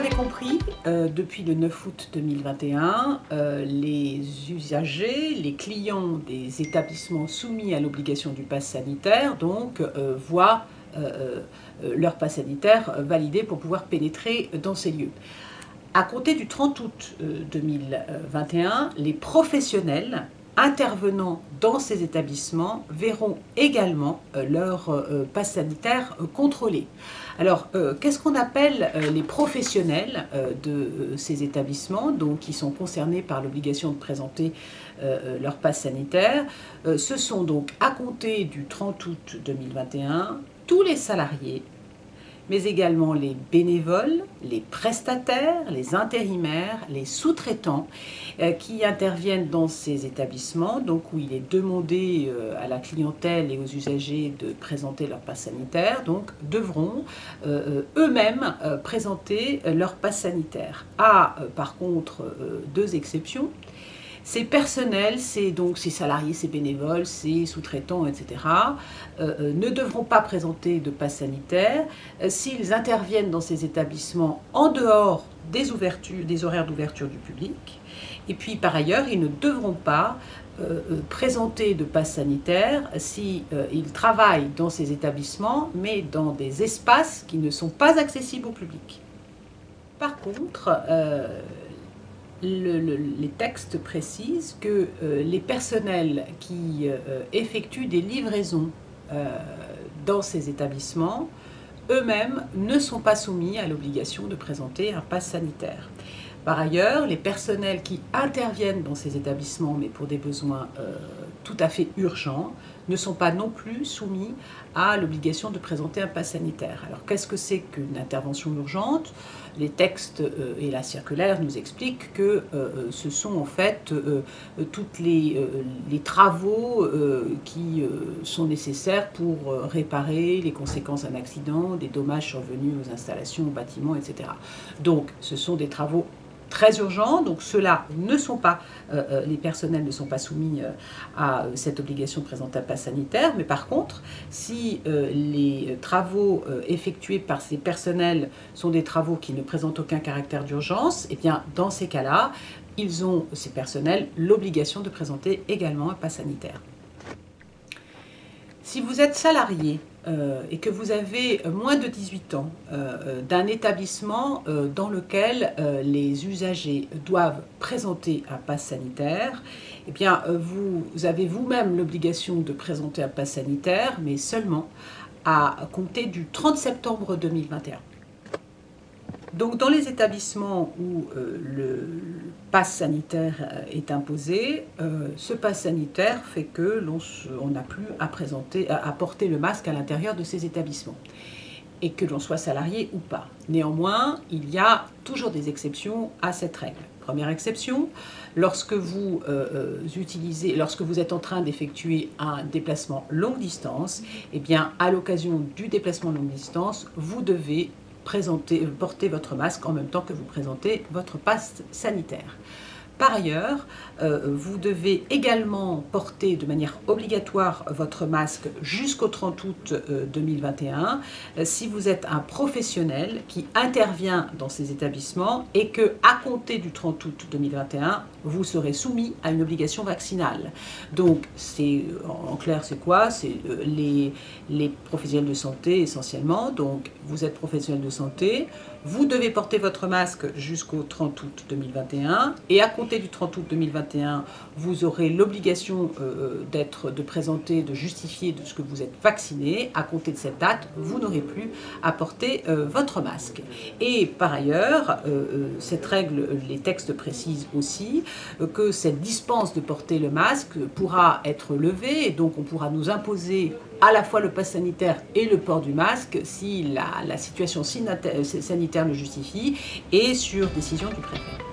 l'avez compris, depuis le 9 août 2021, les usagers, les clients des établissements soumis à l'obligation du pass sanitaire voient leur pass sanitaire validé pour pouvoir pénétrer dans ces lieux. À compter du 30 août 2021, les professionnels intervenant dans ces établissements verront également leur pass sanitaire contrôlé. Alors, qu'est-ce qu'on appelle les professionnels de ces établissements, donc qui sont concernés par l'obligation de présenter leur pass sanitaire? Ce sont donc, à compter du 30 août 2021, tous les salariés, mais également les bénévoles, les prestataires, les intérimaires, les sous-traitants qui interviennent dans ces établissements, donc où il est demandé à la clientèle et aux usagers de présenter leur pass sanitaire, donc devront eux-mêmes présenter leur pass sanitaire. Par contre, deux exceptions. Ces personnels, donc ces salariés, ces bénévoles, ces sous-traitants, etc., ne devront pas présenter de pass sanitaire s'ils interviennent dans ces établissements en dehors des horaires d'ouverture du public. Et puis, par ailleurs, ils ne devront pas présenter de pass sanitaire s'ils travaillent dans ces établissements, mais dans des espaces qui ne sont pas accessibles au public. Par contre, les textes précisent que les personnels qui effectuent des livraisons dans ces établissements, eux-mêmes ne sont pas soumis à l'obligation de présenter un pass sanitaire. Par ailleurs, les personnels qui interviennent dans ces établissements, mais pour des besoins tout à fait urgents, ne sont pas non plus soumis à l'obligation de présenter un pass sanitaire. Alors, qu'est-ce que c'est qu'une intervention urgente? Les textes et la circulaire nous expliquent que ce sont en fait tous les travaux qui sont nécessaires pour réparer les conséquences d'un accident, des dommages survenus aux installations, aux bâtiments, etc. Donc, ce sont des travaux très urgents, donc ceux-là ne sont pas, les personnels ne sont pas soumis à cette obligation de présenter un pass sanitaire, mais par contre, si les travaux effectués par ces personnels sont des travaux qui ne présentent aucun caractère d'urgence, et bien dans ces cas-là, ils ont, ces personnels, l'obligation de présenter également un pass sanitaire. Si vous êtes salarié et que vous avez moins de 18 ans d'un établissement dans lequel les usagers doivent présenter un pass sanitaire, eh bien, vous avez vous-même l'obligation de présenter un pass sanitaire, mais seulement à compter du 30 septembre 2021. Donc, dans les établissements où le pass sanitaire est imposé, ce pass sanitaire fait que l'on n'a plus à porter le masque à l'intérieur de ces établissements, et que l'on soit salarié ou pas. Néanmoins, il y a toujours des exceptions à cette règle. Première exception, lorsque vous êtes en train d'effectuer un déplacement longue distance, eh bien, à l'occasion du déplacement longue distance, vous devez porter votre masque en même temps que vous présentez votre pass sanitaire. Par ailleurs, vous devez également porter de manière obligatoire votre masque jusqu'au 30 août 2021 si vous êtes un professionnel qui intervient dans ces établissements et que, à compter du 30 août 2021, vous serez soumis à une obligation vaccinale. Donc, en clair, c'est quoi? C'est les professionnels de santé essentiellement. Donc, vous êtes professionnel de santé, vous devez porter votre masque jusqu'au 30 août 2021 et à compter du 30 août 2021, vous aurez l'obligation de justifier de ce que vous êtes vacciné. À compter de cette date, vous n'aurez plus à porter votre masque. Et par ailleurs, cette règle, les textes précisent aussi que cette dispense de porter le masque pourra être levée, et donc on pourra nous imposer à la fois le pass sanitaire et le port du masque si la situation sanitaire le justifie et sur décision du préfet.